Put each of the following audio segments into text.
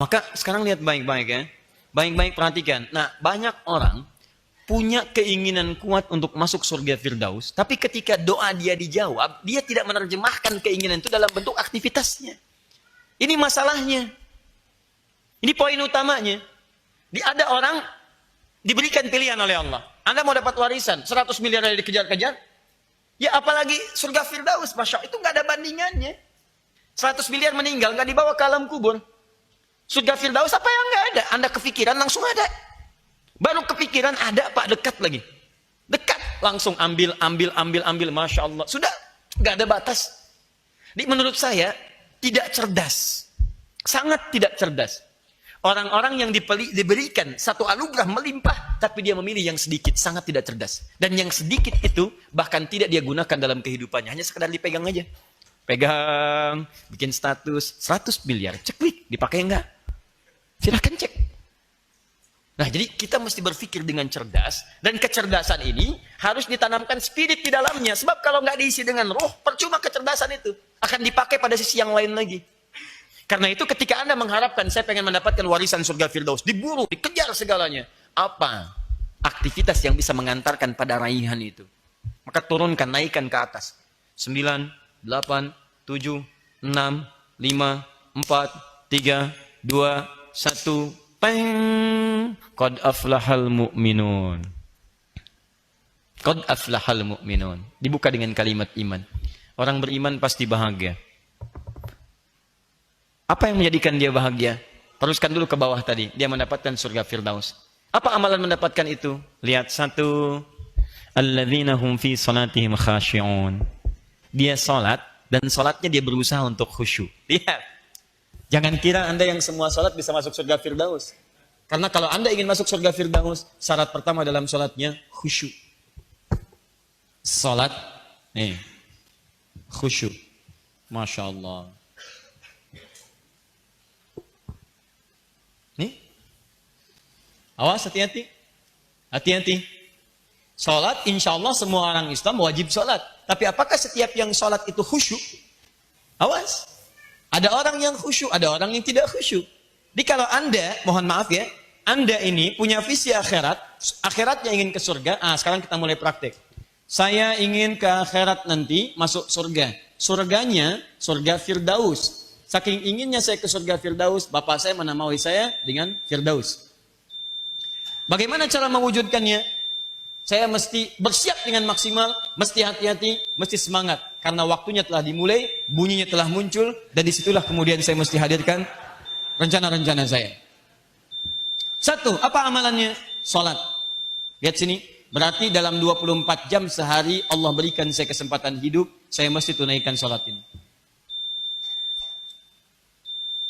Maka sekarang lihat baik-baik ya. Baik-baik perhatikan. Nah, banyak orang punya keinginan kuat untuk masuk surga Firdaus, tapi ketika doa dia dijawab, dia tidak menerjemahkan keinginan itu dalam bentuk aktivitasnya. Ini masalahnya. Ini poin utamanya. Ada orang diberikan pilihan oleh Allah. Anda mau dapat warisan 100 miliar yang dikejar-kejar? Ya apalagi surga Firdaus, Masya Allah, itu nggak ada bandingannya. 100 miliar meninggal, nggak dibawa ke alam kubur. Surga Firdaus apa yang nggak ada? Anda kepikiran langsung ada. Baru kepikiran ada Pak, dekat lagi. Dekat, langsung ambil. Masya Allah. Sudah, nggak ada batas. Jadi menurut saya, tidak cerdas. Sangat tidak cerdas. Orang-orang yang diberikan satu anugerah melimpah, tapi dia memilih yang sedikit, sangat tidak cerdas. Dan yang sedikit itu, bahkan tidak dia gunakan dalam kehidupannya. Hanya sekedar dipegang aja. Pegang, bikin status, 100 miliar, ceklik, dipakai enggak? Silahkan cek. Nah, jadi kita mesti berpikir dengan cerdas, dan kecerdasan ini harus ditanamkan spirit di dalamnya. Sebab kalau nggak diisi dengan roh, percuma kecerdasan itu. Akan dipakai pada sisi yang lain lagi. Karena itu ketika Anda mengharapkan, saya pengen mendapatkan warisan surga Firdaus, diburu, dikejar segalanya. Apa aktivitas yang bisa mengantarkan pada raihan itu? Maka turunkan, naikkan ke atas. 9, 8, 7, 6, 5, 4, 3, 2, 1, peng. Qad aflahal mu'minun. Qad aflahal mu'minun. Dibuka dengan kalimat iman. Orang beriman pasti bahagia. Apa yang menjadikan dia bahagia? Teruskan dulu ke bawah tadi. Dia mendapatkan surga Firdaus. Apa amalan mendapatkan itu? Lihat satu. Alladzina hum fi salatihim khashi'un. Dia salat dan salatnya dia berusaha untuk khusyuk. Lihat. Jangan kira Anda yang semua salat bisa masuk surga Firdaus. Karena kalau Anda ingin masuk surga Firdaus, syarat pertama dalam salatnya khusyuk. Salat khusyuk. Masya Allah. Nih. Awas, hati-hati. Hati-hati. Salat, insya Allah semua orang Islam wajib salat. Tapi apakah setiap yang salat itu khusyuk? Awas. Ada orang yang khusyuk, ada orang yang tidak khusyuk. Jadi kalau Anda, mohon maaf ya, Anda ini punya visi akhirat, akhiratnya ingin ke surga, sekarang kita mulai praktek. Saya ingin ke akhirat nanti, masuk surga. Surganya, surga Firdaus. Saking inginnya saya ke surga Firdaus, Bapak saya menamai saya dengan Firdaus. Bagaimana cara mewujudkannya? Saya mesti bersiap dengan maksimal, mesti hati-hati, mesti semangat. Karena waktunya telah dimulai, bunyinya telah muncul, dan disitulah kemudian saya mesti hadirkan rencana-rencana saya. Satu, apa amalannya? Salat. Lihat sini, berarti dalam 24 jam sehari Allah berikan saya kesempatan hidup, saya mesti tunaikan salat ini.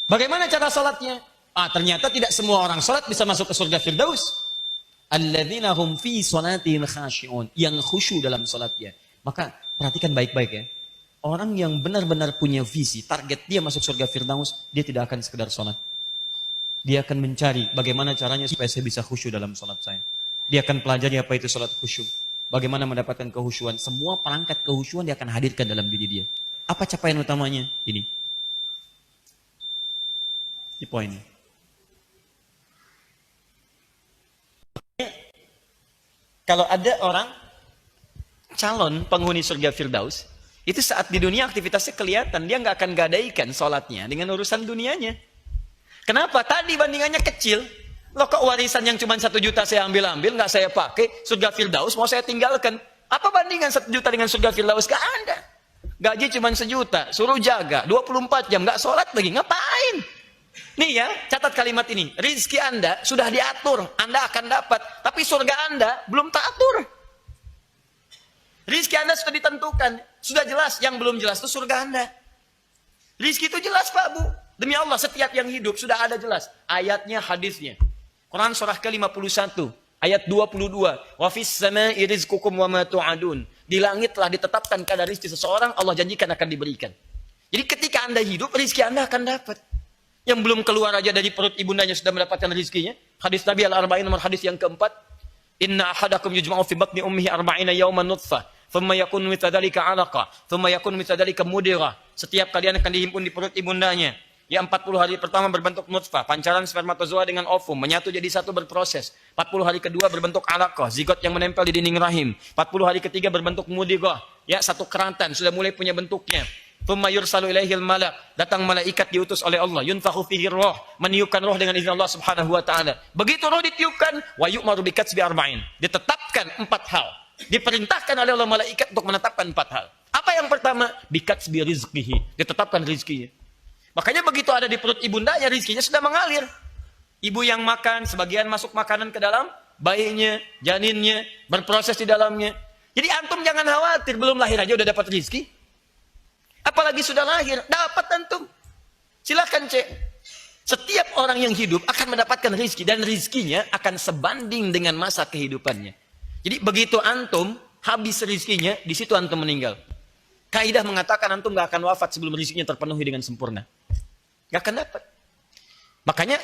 Bagaimana cara salatnya? Ternyata tidak semua orang salat bisa masuk ke surga Firdaus. Alladzina hum fi salatihim khashi'un, yang khusyuk dalam salatnya. Maka perhatikan baik-baik ya. Orang yang benar-benar punya visi, target dia masuk surga Firdaus, dia tidak akan sekedar salat. Dia akan mencari bagaimana caranya supaya saya bisa khusyuk dalam salat saya. Dia akan pelajari apa itu salat khusyuk. Bagaimana mendapatkan kehusyuan. Semua perangkat kehusyuan dia akan hadirkan dalam diri dia. Apa capaian utamanya? Ini poinnya. Kalau ada orang calon penghuni surga Firdaus, itu saat di dunia aktivitasnya kelihatan, dia nggak akan gadaikan sholatnya dengan urusan dunianya. Kenapa? Tadi bandingannya kecil. Loh kok warisan yang cuma 1 juta saya ambil-ambil, nggak saya pakai, surga Firdaus mau saya tinggalkan. Apa bandingan 1 juta dengan surga Firdaus? Gak ada. Gaji cuma 1 juta, suruh jaga, 24 jam, nggak sholat lagi, ngapain? Nih ya, catat kalimat ini. Rizki Anda sudah diatur, Anda akan dapat. Tapi surga Anda belum teratur. Rizki Anda sudah ditentukan, sudah jelas. Yang belum jelas itu surga Anda. Rizki itu jelas Pak Bu. Demi Allah, setiap yang hidup sudah ada jelas. Ayatnya, hadisnya. Quran surah ke-51, ayat 22. Wa fis sama'i rizqukum wa ma tu'adun. Di langit telah ditetapkan kadar rizki seseorang, Allah janjikan akan diberikan. Jadi ketika Anda hidup, rizki Anda akan dapat. Yang belum keluar aja dari perut ibundanya sudah mendapatkan rizkinya. Hadis Nabi Al-Arba'in nomor hadis yang keempat. Inna ahadakum yujma'u fi batni ummihi arba'ina yawman nutfah. Thumma yakun mithla dhalika 'alaqa. Thumma yakun mithla dhalika mudghah. Setiap kalian akan dihimpun di perut ibundanya. Ya 40 hari pertama berbentuk nutfah, pancaran spermatozoa dengan ovum, menyatu jadi satu berproses. 40 hari kedua berbentuk alaqah, zigot yang menempel di dinding rahim. 40 hari ketiga berbentuk mudghah, ya satu keratan, sudah mulai punya bentuknya. Tsumma yursalu ilaihil malak, datang malaikat diutus oleh Allah, yunfakhu fihi roh, meniupkan roh dengan izin Allah Subhanahu wa taala. Begitu roh ditiupkan, wa yu'maru bi katsbi arba'in. Ditetapkan 4 hal. Diperintahkan oleh Allah malaikat untuk menetapkan 4 hal. Apa yang pertama? Bi katsbi rizqihi, ditetapkan rizkinya. Makanya begitu ada di perut ibundanya, rizkinya sudah mengalir. Ibu yang makan, sebagian masuk makanan ke dalam bayinya, janinnya, berproses di dalamnya. Jadi antum jangan khawatir, belum lahir aja udah dapat rizki. Apalagi sudah lahir, dapat antum. Silakan cek. Setiap orang yang hidup akan mendapatkan rizki, dan rizkinya akan sebanding dengan masa kehidupannya. Jadi begitu antum habis rizkinya, di situ antum meninggal. Kaidah mengatakan antum gak akan wafat sebelum rizkinya terpenuhi dengan sempurna. Gak akan dapat. Makanya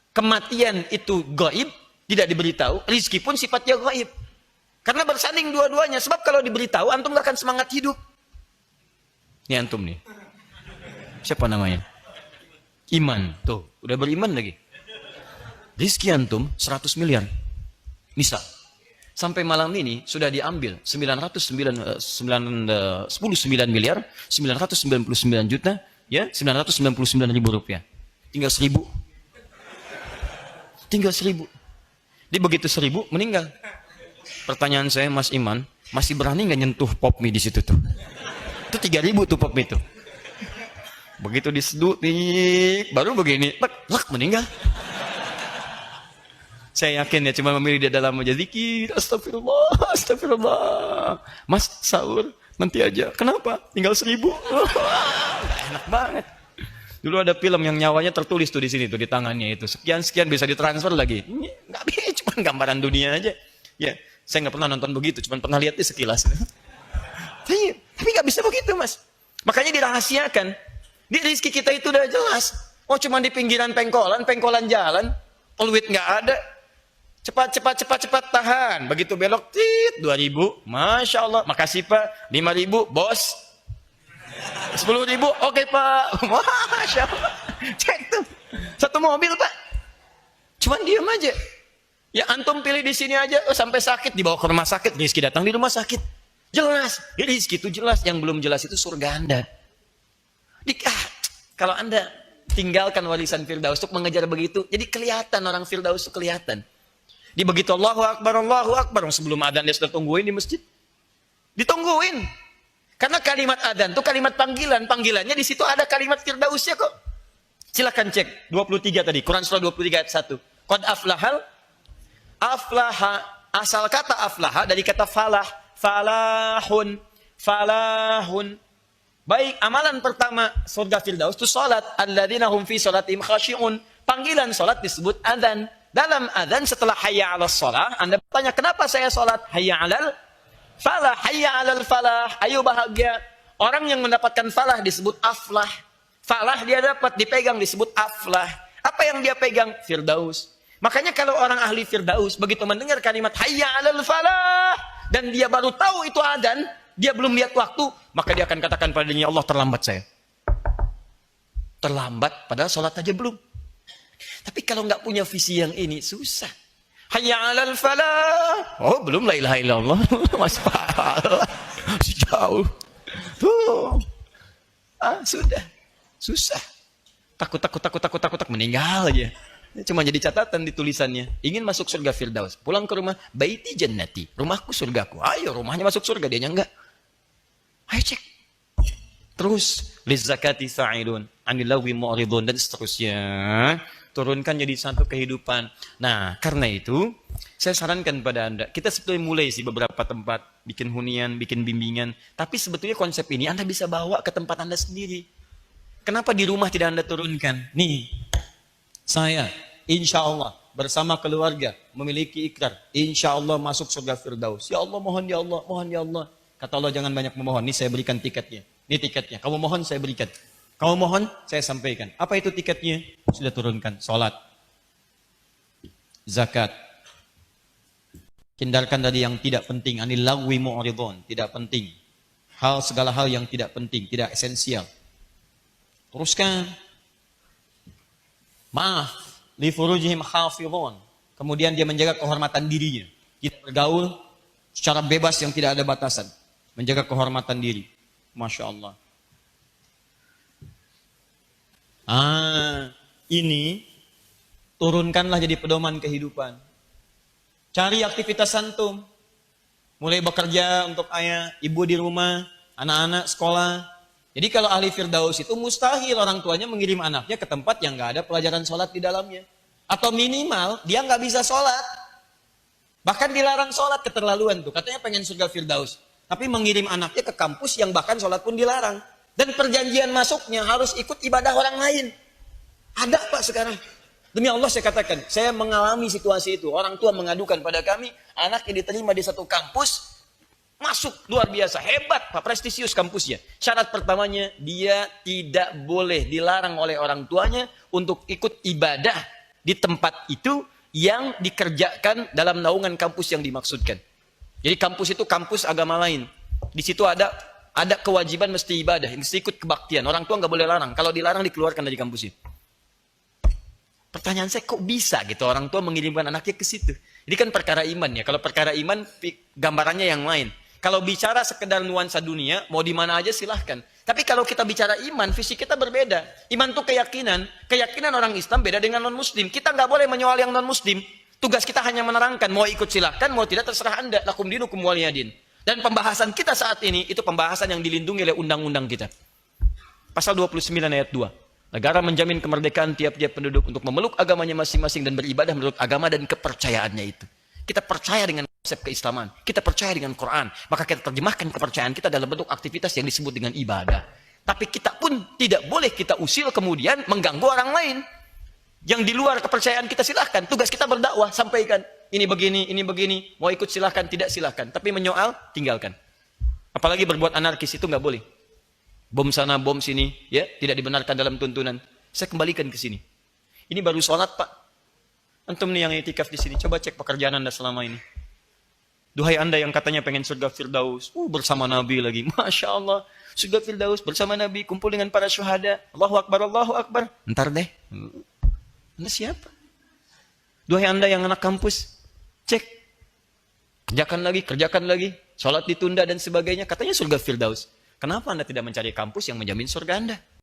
kematian itu gaib, tidak diberitahu. Rizki pun sifatnya gaib. Karena bersanding dua-duanya. Sebab kalau diberitahu, antum gak akan semangat hidup. Ini antum nih. Siapa namanya? Iman. Tuh, udah beriman lagi. Rizki antum 100 miliar. Misal. Sampai malam ini sudah diambil 999 miliar 999 juta ya 999 ribu rupiah. Tinggal 1000. Tinggal 1000. Di begitu 1000 meninggal. Pertanyaan saya, Mas Iman, masih berani nggak nyentuh pop mie di situ tuh? Itu 3000 tuh pop mie tuh. Begitu disedut nih, baru begini, lak meninggal. Saya yakin ya cuma memilih di dalam aja zikir, astagfirullah, astagfirullah. Mas sahur nanti aja. Kenapa? Tinggal 1000. Enak banget. Dulu ada film yang nyawanya tertulis tuh di sini tuh di tangannya itu. Sekian-sekian bisa ditransfer lagi. Ini nggak bisa, cuma gambaran dunia aja. Ya, saya nggak pernah nonton begitu, cuma pernah lihatnya sekilas. Tapi nggak bisa begitu, Mas. Makanya dirahasiakan. Di rizki kita itu udah jelas. Oh, cuma di pinggiran pengkolan jalan, peluit nggak ada. Cepat tahan. Begitu belok, 2000. Masya Allah. Makasih Pak. 5000, bos. 10.000, oke Pak. Masya Allah. Cek tuh. Satu mobil Pak. Cuman diam aja. Ya antum pilih di sini aja. Oh, sampai sakit dibawa ke rumah sakit. Rizki datang di rumah sakit. Jelas. Rizki itu jelas. Yang belum jelas itu surga Anda. Kalau Anda tinggalkan warisan Firdaus untuk mengejar begitu, jadi kelihatan orang Firdaus itu kelihatan. Di begitu Allahu Akbar. Sebelum adzan dia sudah tungguin di masjid. Ditungguin. Karena kalimat adzan itu kalimat panggilan. Panggilannya di situ ada kalimat Firdausnya kok. Silakan cek 23 tadi, Quran surah 23 ayat 1. Qad aflahal aflaha, asal kata aflaha dari kata falah, falahun. Baik, amalan pertama surga Firdaus itu salat. Alladzina hum fi salatihim khashi'un. Panggilan salat disebut adzan. Dalam adzan setelah hayya 'alas shalah, Anda bertanya, "Kenapa saya salat?" Hayya 'alal falah, hayya 'alal falah. Ayo bahagia. Orang yang mendapatkan falah disebut aflah. Falah dia dapat dipegang disebut aflah. Apa yang dia pegang? Firdaus. Makanya kalau orang ahli Firdaus begitu mendengar kalimat hayya 'alal falah dan dia baru tahu itu adzan, dia belum lihat waktu, maka dia akan katakan pada dirinya, Allah terlambat saya. Terlambat padahal salat aja belum. Tapi kalau nggak punya visi yang ini, susah. Hayya 'alal falah. Oh, belum la ilaha illallah. Masih pahala. Jauh. Tuh. Sudah. Susah. Takut meninggal aja. Cuma jadi catatan di tulisannya. Ingin masuk surga Firdaus. Pulang ke rumah, baiti jannati. Rumahku surgaku. Ayo, rumahnya masuk surga, dianya enggak. Ayo cek. Terus lizakati sa'idun, anil lagwi mu'ridun, dan seterusnya. Turunkan jadi satu kehidupan. Nah, karena itu saya sarankan pada Anda, kita sebetulnya mulai sih beberapa tempat, bikin hunian, bikin bimbingan, tapi sebetulnya konsep ini Anda bisa bawa ke tempat Anda sendiri. Kenapa di rumah tidak Anda turunkan? Nih, saya insya Allah bersama keluarga memiliki ikrar, insya Allah masuk surga Firdaus. Ya Allah, mohon ya Allah, mohon ya Allah. Kata Allah, jangan banyak memohon, ini saya berikan tiketnya. Ini tiketnya, kamu mohon saya berikan. Kamu mohon, saya sampaikan. Apa itu tiketnya? Sudah turunkan. Salat, zakat. Hindarkan dari yang tidak penting. Anil lagwi mu'ridun. Tidak penting. Segala hal yang tidak penting, tidak esensial. Teruskan. Maaf, li furujihim hafizun. Kemudian dia menjaga kehormatan dirinya. Kita bergaul secara bebas yang tidak ada batasan. Menjaga kehormatan diri. Masya Allah. Ini turunkanlah jadi pedoman kehidupan. Cari aktivitas antum. Mulai bekerja untuk ayah, ibu di rumah, anak-anak sekolah. Jadi kalau ahli Firdaus itu mustahil orang tuanya mengirim anaknya ke tempat yang nggak ada pelajaran sholat di dalamnya. Atau minimal dia nggak bisa sholat. Bahkan dilarang sholat, keterlaluan tuh. Katanya pengen surga Firdaus. Tapi mengirim anaknya ke kampus yang bahkan sholat pun dilarang. Dan perjanjian masuknya harus ikut ibadah orang lain. Ada Pak sekarang. Demi Allah saya katakan, saya mengalami situasi itu. Orang tua mengadukan pada kami, anak yang diterima di satu kampus, masuk luar biasa, hebat Pak, prestisius kampusnya. Syarat pertamanya, dia tidak boleh dilarang oleh orang tuanya untuk ikut ibadah di tempat itu yang dikerjakan dalam naungan kampus yang dimaksudkan. Jadi kampus itu kampus agama lain. Di situ ada kewajiban mesti ibadah, mesti ikut kebaktian. Orang tua nggak boleh larang. Kalau dilarang dikeluarkan dari kampus itu. Pertanyaan saya, kok bisa gitu orang tua mengirimkan anaknya ke situ? Ini kan perkara iman ya. Kalau perkara iman gambarannya yang lain. Kalau bicara sekedar nuansa dunia, mau di mana aja silahkan. Tapi kalau kita bicara iman, visi kita berbeda. Iman itu keyakinan. Keyakinan orang Islam beda dengan non-Muslim. Kita nggak boleh menyoal yang non-Muslim. Tugas kita hanya menerangkan. Mau ikut silahkan, mau tidak terserah Anda. Lakum dinukum waliyadin. Dan pembahasan kita saat ini, itu pembahasan yang dilindungi oleh undang-undang kita. Pasal 29 ayat 2. Negara menjamin kemerdekaan tiap-tiap penduduk untuk memeluk agamanya masing-masing dan beribadah menurut agama dan kepercayaannya itu. Kita percaya dengan konsep keislaman. Kita percaya dengan Quran. Maka kita terjemahkan kepercayaan kita dalam bentuk aktivitas yang disebut dengan ibadah. Tapi kita pun tidak boleh kita usil kemudian mengganggu orang lain. Yang di luar kepercayaan kita silahkan. Tugas kita berdakwah, sampaikan. Ini begini. Mau ikut silahkan, tidak silahkan. Tapi menyoal, tinggalkan. Apalagi berbuat anarkis itu nggak boleh. Bom sana, bom sini. Ya, tidak dibenarkan dalam tuntunan. Saya kembalikan ke sini. Ini baru sholat Pak. Antum nih yang itikaf di sini, coba cek pekerjaan Anda selama ini. Duhai Anda yang katanya pengen surga Firdaus, bersama Nabi lagi, Masya Allah, surga Firdaus bersama Nabi, kumpul dengan para syuhada, Allahu Akbar, Allahu Akbar. Ntar deh, Anda siapa? Duhai Anda yang anak kampus, cek, kerjakan lagi, sholat ditunda dan sebagainya, katanya surga Firdaus. Kenapa Anda tidak mencari kampus yang menjamin surga Anda?